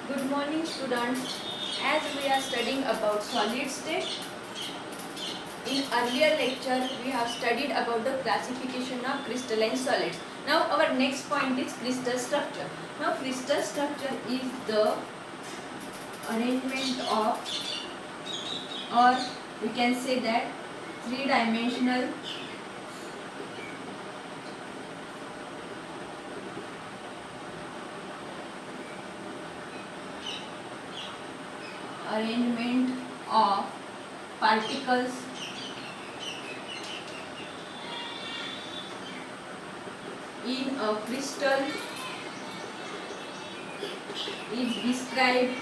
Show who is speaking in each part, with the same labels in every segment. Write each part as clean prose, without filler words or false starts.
Speaker 1: Good morning students. As we are studying about solid state, in earlier lecture we have studied about the classification of crystalline solids. Now our next point is crystal structure. Now crystal structure is the arrangement of, or we can say that, three-dimensional arrangement of particles in a crystal is described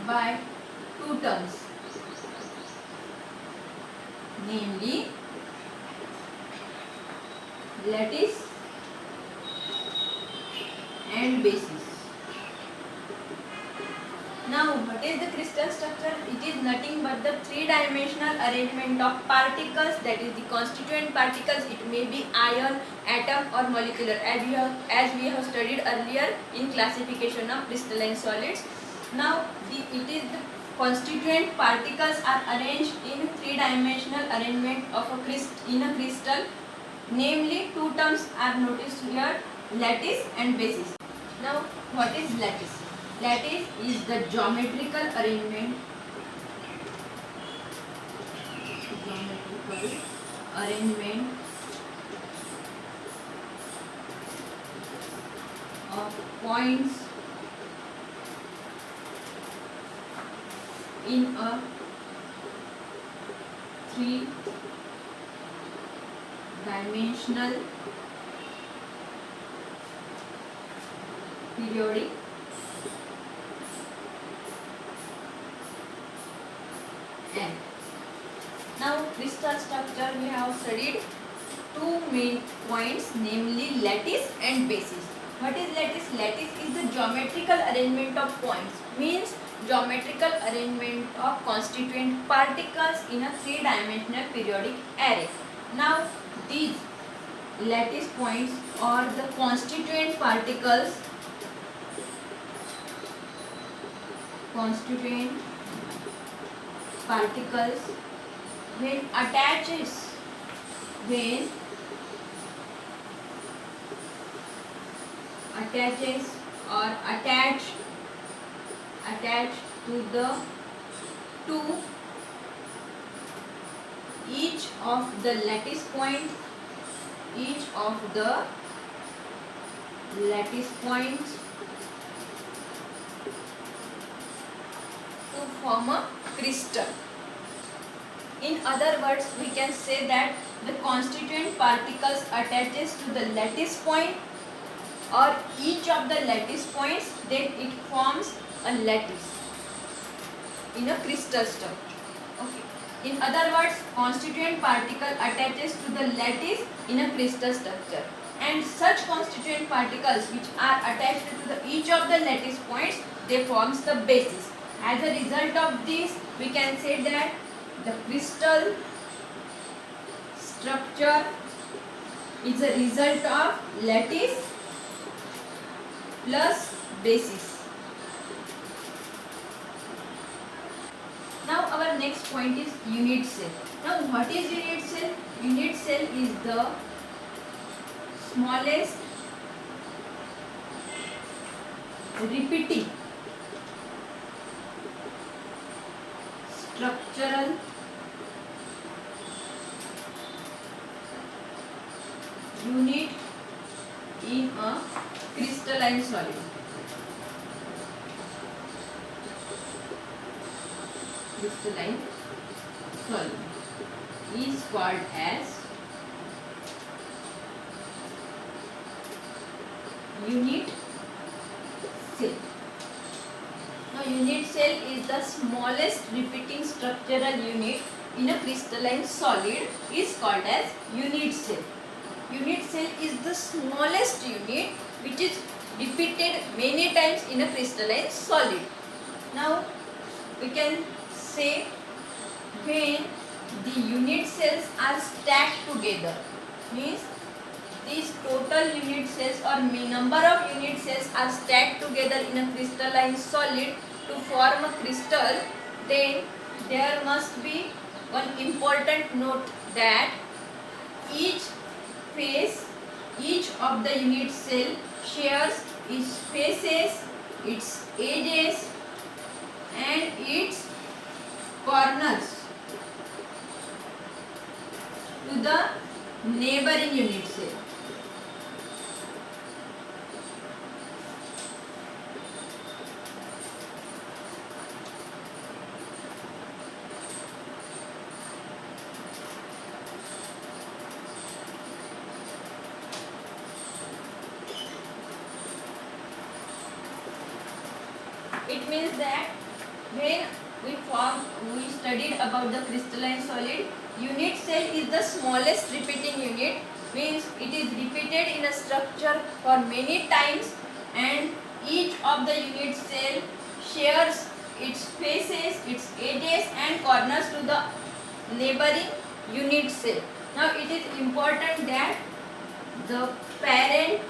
Speaker 1: by two terms, namely lattice and basis. Now, what is the crystal structure? It is nothing but the three-dimensional arrangement of particles, that is the constituent particles. It may be ion, atom or molecular, as we have studied earlier in classification of crystalline solids. Now, it is the constituent particles are arranged in three-dimensional arrangement of in a crystal. Namely, two terms are noticed here: lattice and basis. Now, what is lattice? Lattice is the geometrical arrangement of points in a three-dimensional periodic array. Now, crystal structure we have studied two main points, namely lattice and basis. What is lattice? Lattice is the geometrical arrangement of points, means geometrical arrangement of constituent particles in a three-dimensional periodic array. Now, these lattice points or the constituent particles when attaches or attached to each of the lattice points to form a crystal. In other words, we can say that the constituent particles attaches to the lattice point or each of the lattice points, then it forms a lattice in a crystal structure. Okay. In other words, constituent particle attaches to the lattice in a crystal structure, and such constituent particles which are attached to each of the lattice points, they forms the basis. As a result of this, we can say that the crystal structure is a result of lattice plus basis. Now our next point is unit cell. Now what is unit cell? Unit cell is the smallest repeating structural unit in a crystalline solid. Crystalline solid is called as unit cell. Now, unit cell is the smallest repeating structural unit in a crystalline solid, is called as unit cell. Unit cell is the smallest unit which is repeated many times in a crystalline solid. Now, we can say when the unit cells are stacked together, means these total unit cells or number of unit cells are stacked together in a crystalline solid to form a crystal, then there must be one important note that each face, each of the unit cell shares its faces, its edges and its corners to the neighboring unit cell. It means that when we studied about the crystalline solid, unit cell is the smallest repeating unit, means it is repeated in a structure for many times and each of the unit cell shares its faces, its edges and corners to the neighboring unit cell. Now it is important that the parent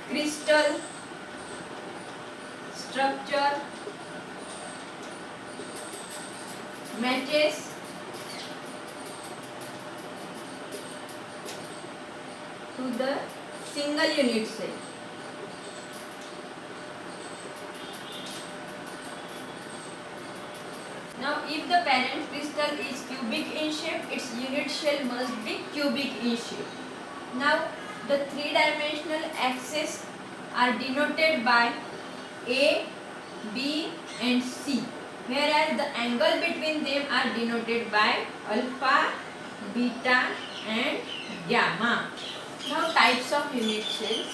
Speaker 1: crystal structure matches to the single unit cell. Now if the parent crystal is cubic in shape, its unit cell must be cubic in shape. Now the three-dimensional axes are denoted by A, B and C, whereas the angle between them are denoted by alpha, beta and gamma. Now types of unit cells.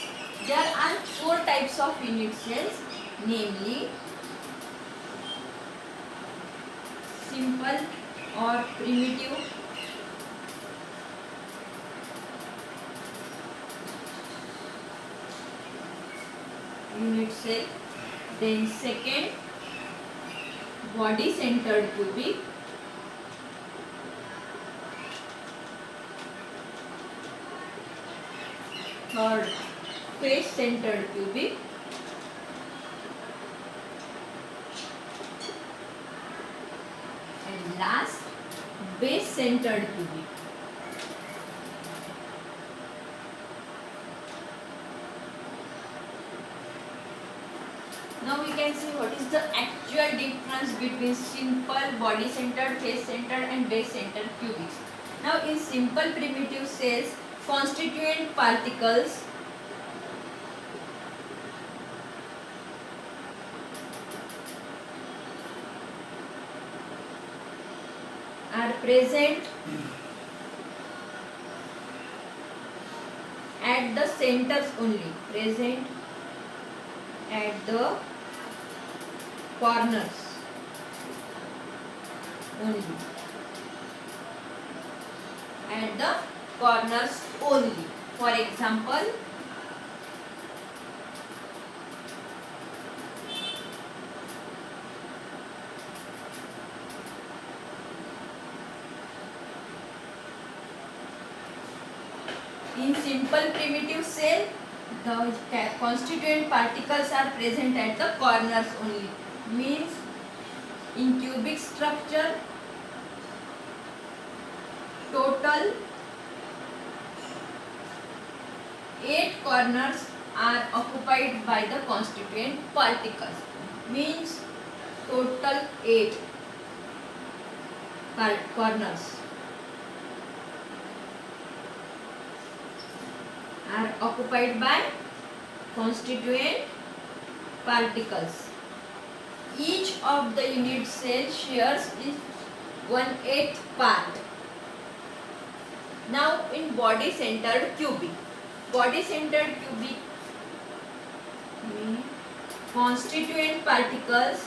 Speaker 1: There are four types of unit cells, namely simple or primitive, unit cell, then second body centered cubic, third face centered cubic, and last base centered cubic. Now we can see what is the actual difference between simple body centered, face centered and base centered cubics. Now in simple primitive cells, constituent particles are present at the centers only, present at the corners only, at the corners only. For example, in simple primitive cell, the constituent particles are present at the corners only. Means in cubic structure, total 8 corners are occupied by the constituent particles. Means total 8 corners are occupied by constituent particles. Each of the unit cell shares is 1/8 part. Now in body centered cubic. Body centered cubic constituent particles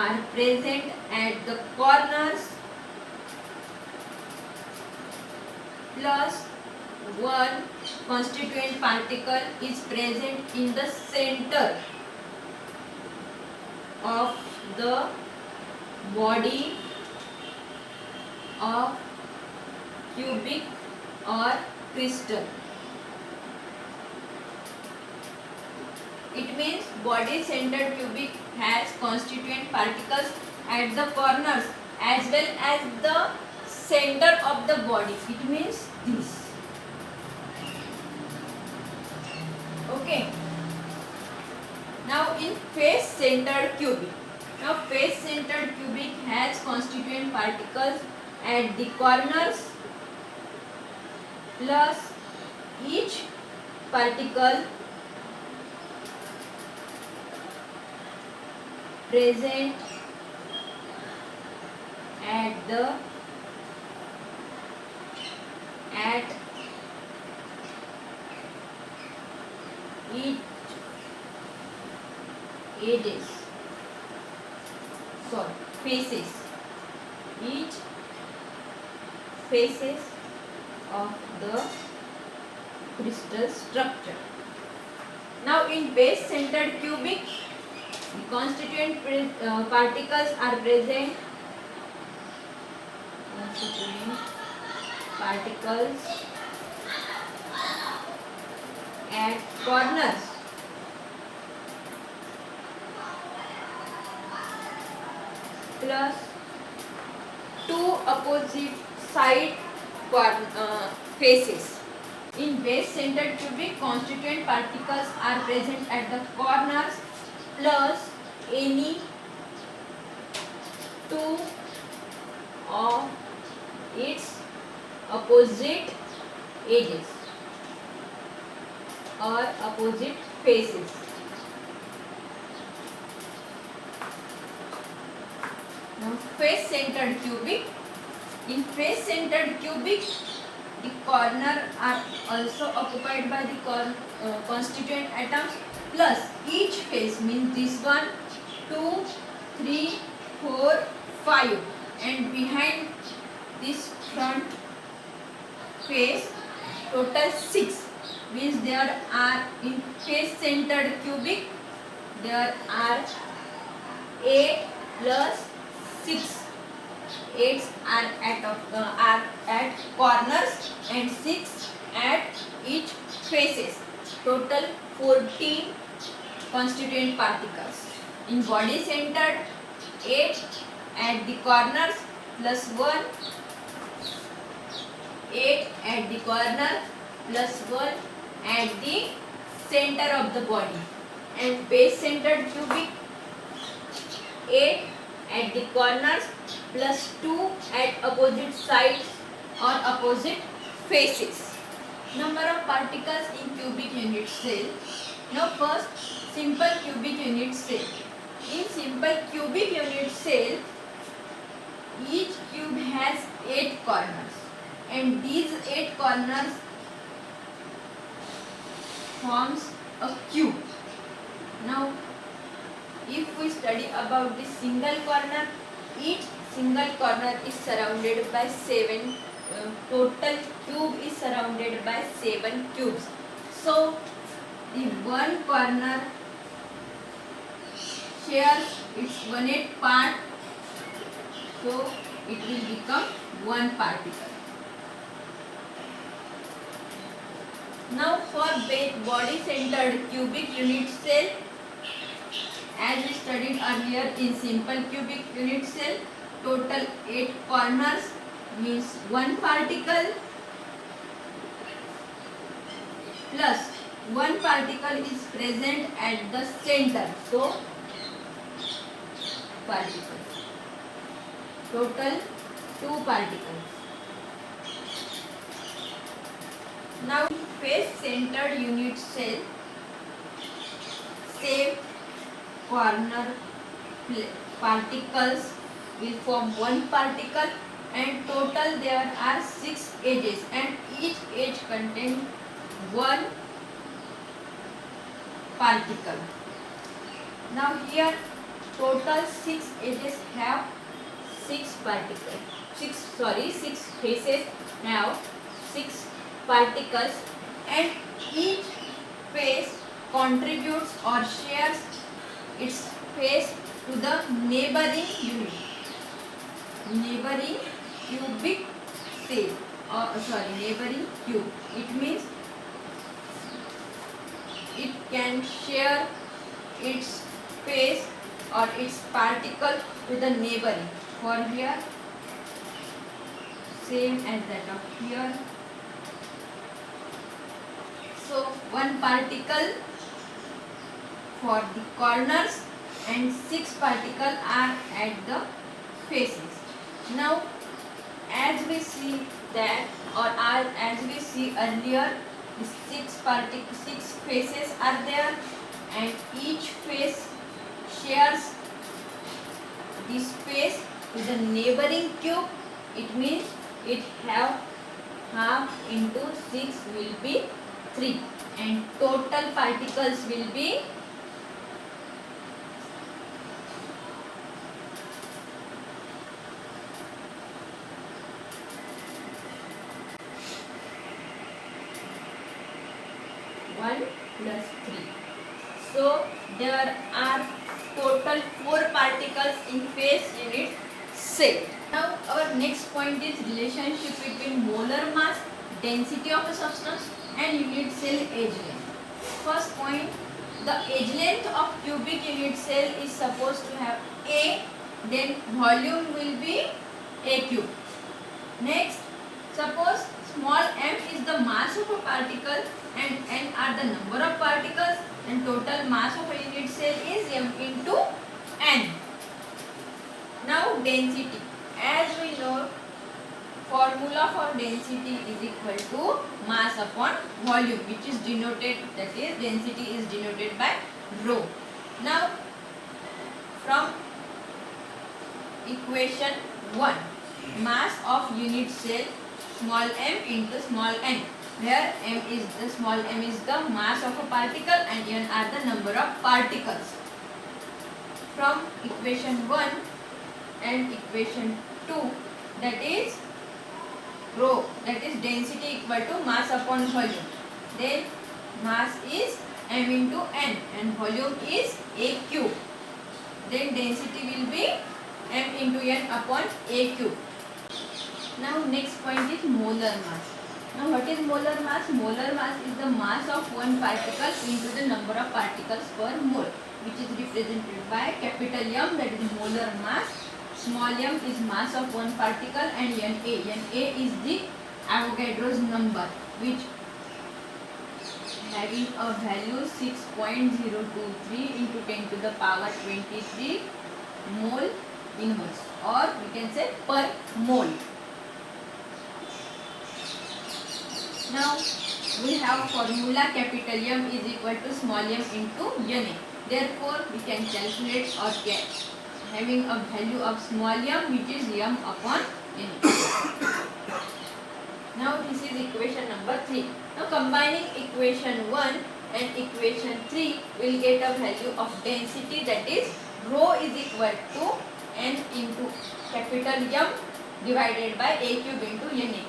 Speaker 1: are present at the corners plus one constituent particle is present in the center of the body of cubic or crystal. It means body centered cubic has constituent particles at the corners as well as the center of the body. It means this. Okay. Now in face centered cubic. Now face centered cubic has constituent particles at the corners plus each particle present at each edges, faces, each faces of the crystal structure. Now in base centered cubic, the constituent particles are present. Constituent particles at corners plus two opposite side faces. In base centered cubic, constituent particles are present at the corners plus any two of its opposite edges or opposite faces. Now face centered cubic. In face centered cubic, the corner are also occupied by the constituent atoms plus each face, means this one, 2, 3, 4, 5, and behind this front face total 6, means there are in face centered cubic there are 8 plus 6. 8 are at corners and 6 at each faces. Total 14 constituent particles. In body centered, 8 at the corners plus 1, 8 at the corner plus 1 at the center of the body. And base centered cubic, 8 at the corners plus 2 at opposite sides or opposite faces. Number of particles in cubic unit cell. Now first, simple cubic unit cell. In simple cubic unit cell, each cube has 8 corners and these 8 corners forms a cube. Now if we study about the single corner, each single corner is surrounded by 7, total cube is surrounded by 7 cubes. So the one corner shares its 1/8 part, so it will become one particle. Now for body centered cubic unit cell, as we studied earlier in simple cubic unit cell, total 8 corners means one particle plus one particle is present at the center, so particles. Total 2 particles. Now face centered unit cell, same corner particles will form one particle and total there are 6 edges and each edge contains one particle. Now here total 6 edges have 6 particles. 6 faces have 6 particles and each face contributes or shares its face to the neighboring unit. neighboring cubic cell, neighboring cube. It means it can share its space or its particle to the neighboring. For here, same as that of here. So one particle for the corners and 6 particles are at the faces. Now as we see that, or as we see earlier, the 6 faces are there, and each face shares the space with the neighboring cube. It means it have half into 6 will be 3, and total particles will be 1 plus 3. So there are total 4 particles in phase unit cell. Now our next point is relationship between molar mass, density of a substance and unit cell edge length. First point, the edge length of cubic unit cell is supposed to have A, then volume will be A cube. Next, suppose small m is the mass of a particle and n are the number of particles, and total mass of a unit cell is m into n. Now density, as we know, formula for density is equal to mass upon volume, which is denoted, that is density is denoted by rho. Now from equation 1, mass of unit cell small m into small n, where small m is the mass of a particle and n are the number of particles. From equation 1 and equation 2, that is rho, that is density equal to mass upon volume. Then mass is m into n and volume is a cube. Then density will be m into n upon a cube. Now next point is molar mass. Now what is molar mass? Molar mass is the mass of one particle into the number of particles per mole, which is represented by capital M, that is molar mass. Small m is mass of one particle, and Na is the Avogadro's number, which having a value 6.023 into 10 to the power 23 mole inverse, or we can say per mole. Now we have formula capital M is equal to small m into Na. Therefore we can calculate or get having a value of small m, which is m upon Na. Now this is equation number 3. Now combining equation 1 and equation 3, we will get a value of density, that is rho is equal to n into capital M divided by a cube into Na.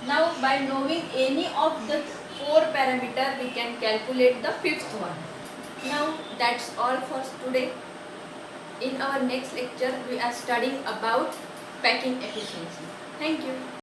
Speaker 1: Now by knowing any of the 4 parameters, we can calculate the 5th one. Now that's all for today. In our next lecture, we are studying about packing efficiency. Thank you.